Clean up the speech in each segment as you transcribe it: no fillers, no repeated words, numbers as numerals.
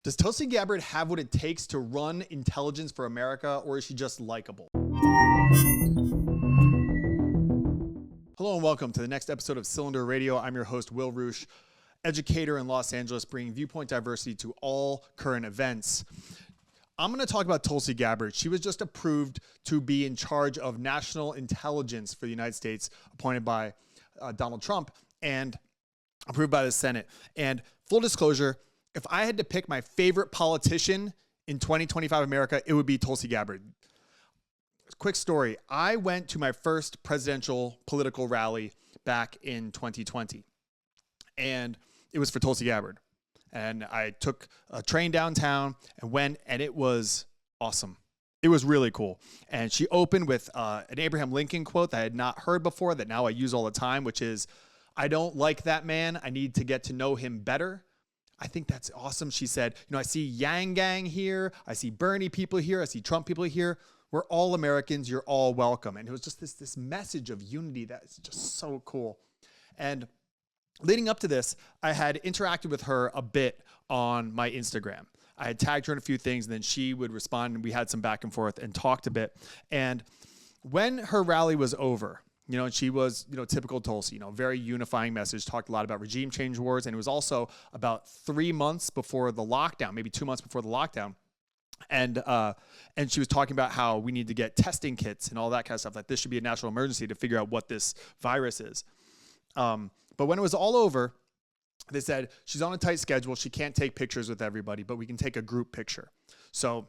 Does Tulsi Gabbard have what it takes to run intelligence for America, or is she just likable? Hello and welcome to the next episode of Cylinder Radio. I'm your host, Will Roosh, educator in Los Angeles, bringing viewpoint diversity to all current events. I'm going to talk about Tulsi Gabbard. She was just approved to be in charge of national intelligence for the United States, appointed by Donald Trump and approved by the Senate. And full disclosure, if I had to pick my favorite politician in 2025 America, it would be Tulsi Gabbard. Quick story. I went to my first presidential political rally back in 2020, and it was for Tulsi Gabbard. And I took a train downtown and went, and it was awesome. It was really cool. And she opened with an Abraham Lincoln quote that I had not heard before, that now I use all the time, which is, "I don't like that man. I need to get to know him better." I think that's awesome. She said, I see Yang Gang here. I see Bernie people here. I see Trump people here. We're all Americans. You're all welcome. And it was just this message of unity that is just so cool. And leading up to this, I had interacted with her a bit on my Instagram. I had tagged her in a few things, and then she would respond, and we had some back and forth and talked a bit. And when her rally was over, and she was, typical Tulsi, very unifying message, talked a lot about regime change wars. And it was also about 3 months before the lockdown, maybe 2 months before the lockdown. And she was talking about how we need to get testing kits and all that kind of stuff, that this should be a national emergency to figure out what this virus is. But when it was all over, they said she's on a tight schedule. She can't take pictures with everybody, but we can take a group picture. So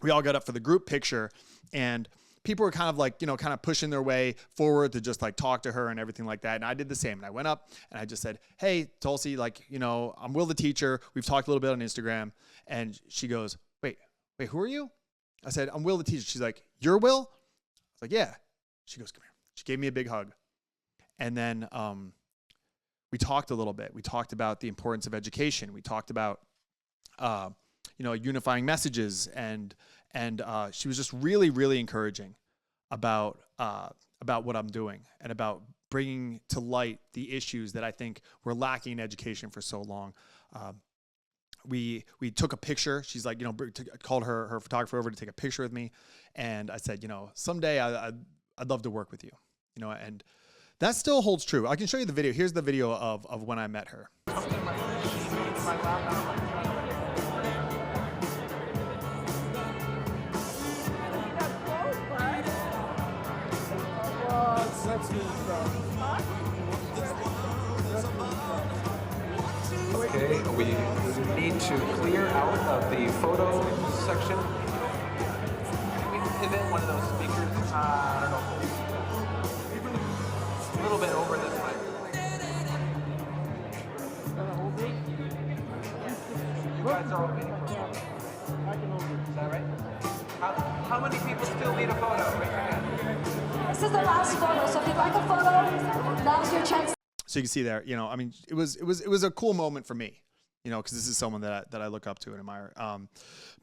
we all got up for the group picture, and people were kind of like, kind of pushing their way forward to just like talk to her and everything like that. And I did the same. And I went up and I just said, "Hey, Tulsi, I'm Will the teacher. We've talked a little bit on Instagram." And she goes, wait, who are you? I said, "I'm Will the teacher." She's like, "You're Will?" I was like, "Yeah." She goes, "Come here." She gave me a big hug. And then we talked a little bit. We talked about the importance of education. We talked about, unifying messages, and she was just really, really encouraging about what I'm doing and about bringing to light the issues that I think were lacking in education for so long. We took a picture. She's like, called her photographer over to take a picture with me, and I said, someday I'd love to work with you, and that still holds true. I can show you the video. Here's the video of when I met her. Okay, we need to clear out of the photo section. Can we pivot one of those speakers? I don't know. A little bit over this way. You guys are okay? Is that right? How many people still need a photo? Raise your hand. This is the last photo, so if you'd like a photo, now's your chance. So you can see there, it was a cool moment for me, because this is someone that I look up to and admire.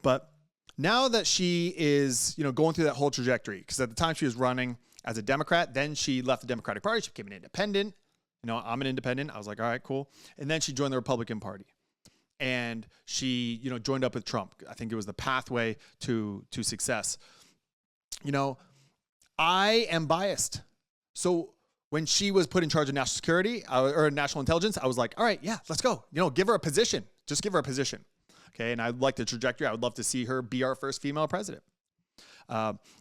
But now that she is, going through that whole trajectory, because at the time she was running as a Democrat, then she left the Democratic Party, she became an independent. I'm an independent. I was like, all right, cool. And then she joined the Republican Party, and she, joined up with Trump. I think it was the pathway to success. I am biased. So when she was put in charge of national security or national intelligence, I was like, all right, yeah, let's go. Give her a position. Just give her a position. Okay. And I like the trajectory. I would love to see her be our first female president.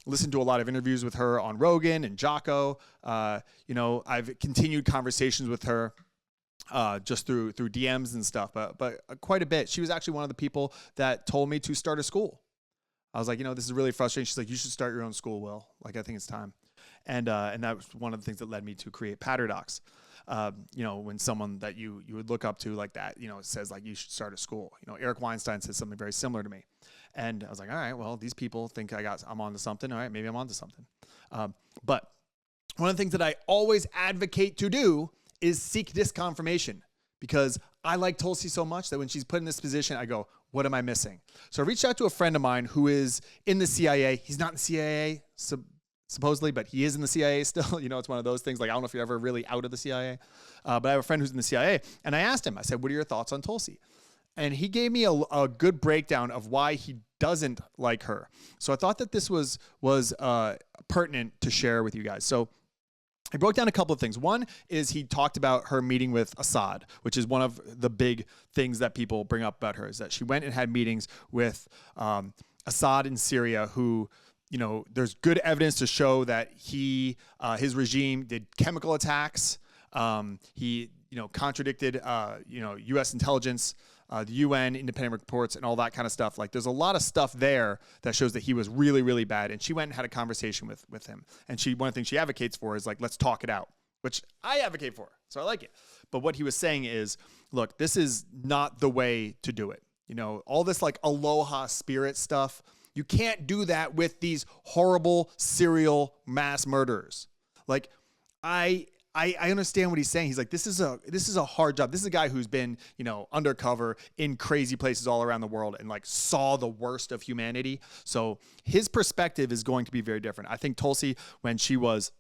Listened to a lot of interviews with her on Rogan and Jocko. I've continued conversations with her just through DMs and stuff, but quite a bit. She was actually one of the people that told me to start a school. I was like, this is really frustrating. She's like, "You should start your own school, Will. Like, I think it's time." And that was one of the things that led me to create Patterdocs. When someone that you would look up to like that, says like, you should start a school. Eric Weinstein says something very similar to me. And I was like, all right, well, these people think I'm onto something. All right, maybe I'm onto something. But one of the things that I always advocate to do is seek disconfirmation, because I like Tulsi so much that when she's put in this position, I go, what am I missing? So I reached out to a friend of mine who is in the CIA. He's not in the CIA, supposedly, but he is in the CIA still. It's one of those things. Like, I don't know if you're ever really out of the CIA. But I have a friend who's in the CIA. And I asked him, I said, what are your thoughts on Tulsi? And he gave me a good breakdown of why he doesn't like her. So I thought that this was pertinent to share with you guys. So I broke down a couple of things. One is he talked about her meeting with Assad, which is one of the big things that people bring up about her, is that she went and had meetings with Assad in Syria, who, there's good evidence to show that his regime did chemical attacks. He contradicted, U.S. intelligence, the UN independent reports and all that kind of stuff. Like, there's a lot of stuff there that shows that he was really, really bad. And she went and had a conversation with him. And one of the things she advocates for is like, let's talk it out, which I advocate for. So I like it. But what he was saying is, look, this is not the way to do it. All this like Aloha Spirit stuff, you can't do that with these horrible serial mass murderers. Like, I understand what he's saying. He's like, this is a hard job. This is a guy who's been, undercover in crazy places all around the world and like saw the worst of humanity. So his perspective is going to be very different. I think Tulsi, when she was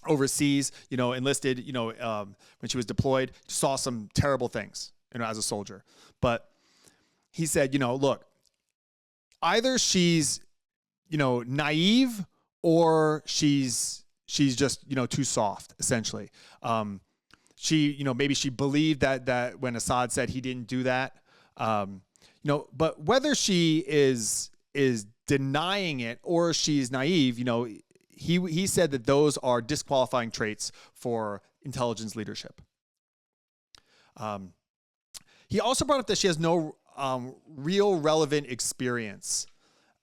overseas, enlisted, when she was deployed, saw some terrible things, as a soldier. But he said, look, either she's, naive or she's just, too soft, essentially. Maybe she believed that when Assad said he didn't do that, but whether she is denying it or she's naive, he said that those are disqualifying traits for intelligence leadership. He also brought up that she has no real relevant experience.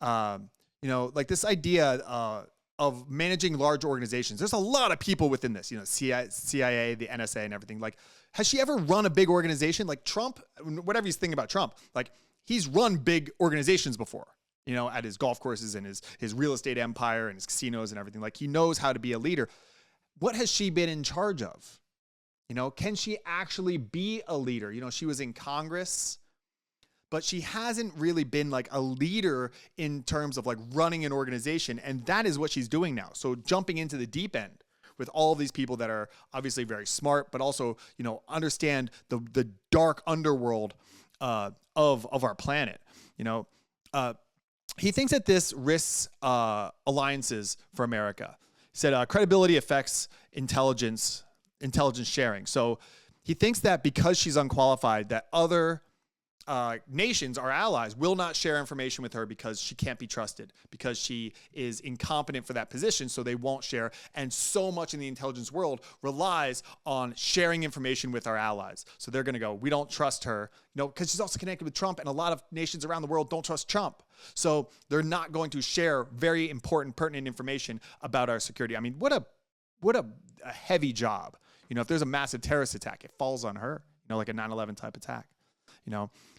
Like this idea of managing large organizations. There's a lot of people within this, CIA, the NSA and everything. Like, has she ever run a big organization? Like Trump, whatever he's thinking about Trump, like he's run big organizations before, at his golf courses and his real estate empire and his casinos and everything. Like, he knows how to be a leader. What has she been in charge of? Can she actually be a leader? She was in Congress, but she hasn't really been like a leader in terms of like running an organization. And that is what she's doing now. So jumping into the deep end with all of these people that are obviously very smart, but also, understand the dark underworld of our planet. He thinks that this risks alliances for America. He said credibility affects intelligence sharing. So he thinks that because she's unqualified, that other nations, our allies, will not share information with her because she can't be trusted, because she is incompetent for that position, so they won't share. And so much in the intelligence world relies on sharing information with our allies. So they're going to go, we don't trust her, because she's also connected with Trump, and a lot of nations around the world don't trust Trump. So they're not going to share very important, pertinent information about our security. I mean, what a heavy job. If there's a massive terrorist attack, it falls on her, like a 9/11 type attack.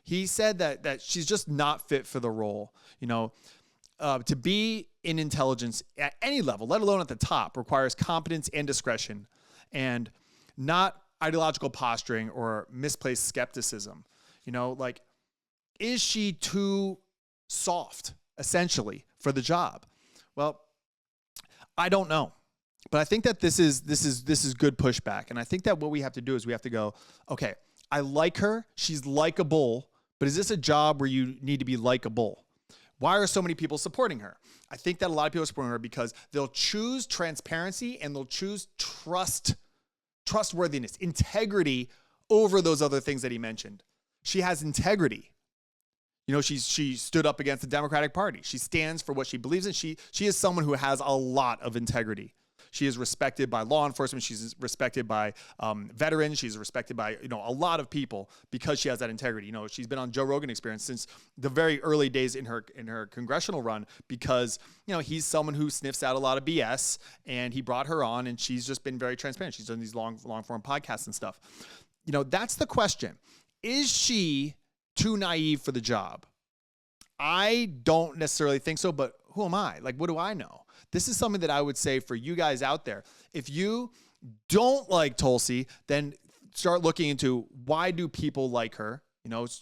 He said that she's just not fit for the role. To be in intelligence at any level, let alone at the top, requires competence and discretion, and not ideological posturing or misplaced skepticism. Is she too soft, essentially, for the job? Well, I don't know. But I think that this is good pushback. And I think that what we have to do is we have to go, okay, I like her. She's likable. But is this a job where you need to be likable? Why are so many people supporting her? I think that a lot of people are supporting her because they'll choose transparency and they'll choose trustworthiness, integrity over those other things that he mentioned. She has integrity. She stood up against the Democratic Party. She stands for what she believes in. She is someone who has a lot of integrity. She is respected by law enforcement. She's respected by veterans. She's respected by, a lot of people because she has that integrity. She's been on Joe Rogan Experience since the very early days in her congressional run because, he's someone who sniffs out a lot of BS, and he brought her on, and she's just been very transparent. She's done these long form podcasts and stuff. That's the question. Is she too naive for the job? I don't necessarily think so, but who am I? Like, what do I know? This is something that I would say for you guys out there. If you don't like Tulsi, then start looking into why do people like her?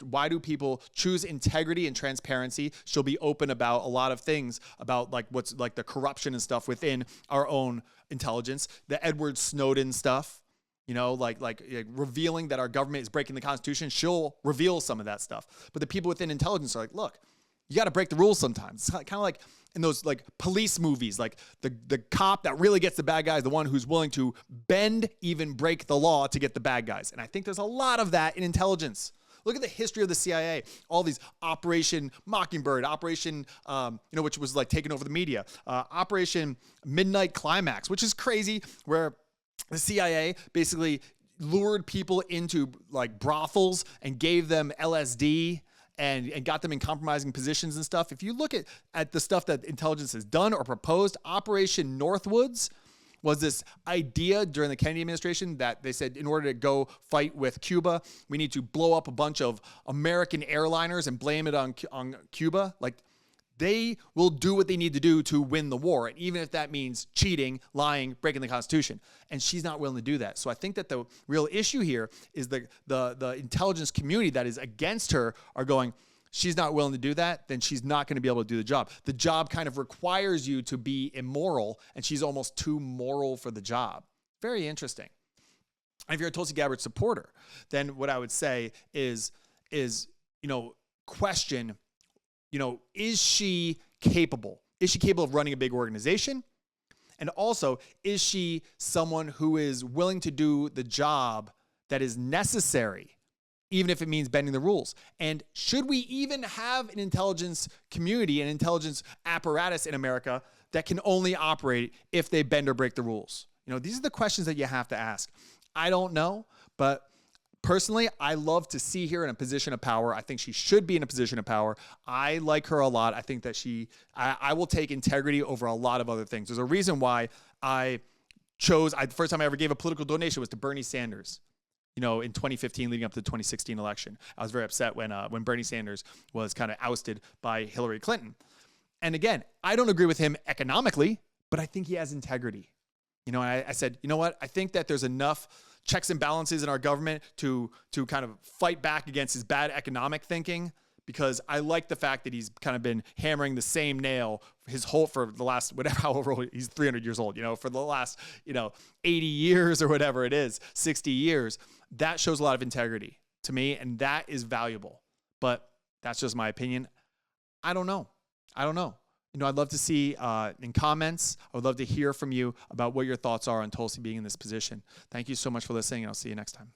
Why do people choose integrity and transparency? She'll be open about a lot of things about like what's like the corruption and stuff within our own intelligence, the Edward Snowden stuff. like revealing that our government is breaking the Constitution. She'll reveal some of that stuff. But the people within intelligence are like, look, you got to break the rules sometimes. It's kind of like in those like police movies, like the cop that really gets the bad guys, the one who's willing to bend, even break the law to get the bad guys. And I think there's a lot of that in intelligence. Look at the history of the CIA, all these Operation Mockingbird, Operation, which was like taking over the media, Operation Midnight Climax, which is crazy, where the CIA basically lured people into like brothels and gave them LSD and got them in compromising positions and stuff. If you look at the stuff that intelligence has done or proposed, Operation Northwoods was this idea during the Kennedy administration that they said in order to go fight with Cuba, we need to blow up a bunch of American airliners and blame it on Cuba. Like, they will do what they need to do to win the war, and even if that means cheating, lying, breaking the Constitution. And she's not willing to do that. So I think that the real issue here is the intelligence community that is against her are going, she's not willing to do that, then she's not going to be able to do the job. The job kind of requires you to be immoral, and she's almost too moral for the job. Very interesting. And if you're a Tulsi Gabbard supporter, then what I would say is question, is she capable? Is she capable of running a big organization? And also, is she someone who is willing to do the job that is necessary, even if it means bending the rules? And should we even have an intelligence community, an intelligence apparatus in America that can only operate if they bend or break the rules? These are the questions that you have to ask. I don't know, but personally, I love to see her in a position of power. I think she should be in a position of power. I like her a lot. I think that I will take integrity over a lot of other things. There's a reason why the first time I ever gave a political donation was to Bernie Sanders. In 2015, leading up to the 2016 election. I was very upset when Bernie Sanders was kind of ousted by Hillary Clinton. And again, I don't agree with him economically, but I think he has integrity. I said, you know what? I think that there's enough checks and balances in our government to kind of fight back against his bad economic thinking, because I like the fact that he's kind of been hammering the same nail for the last, however old, he's 300 years old, for the last, 80 years or whatever it is, 60 years. That shows a lot of integrity to me, and that is valuable. But that's just my opinion. I don't know. I'd love to see in comments. I would love to hear from you about what your thoughts are on Tulsi being in this position. Thank you so much for listening, and I'll see you next time.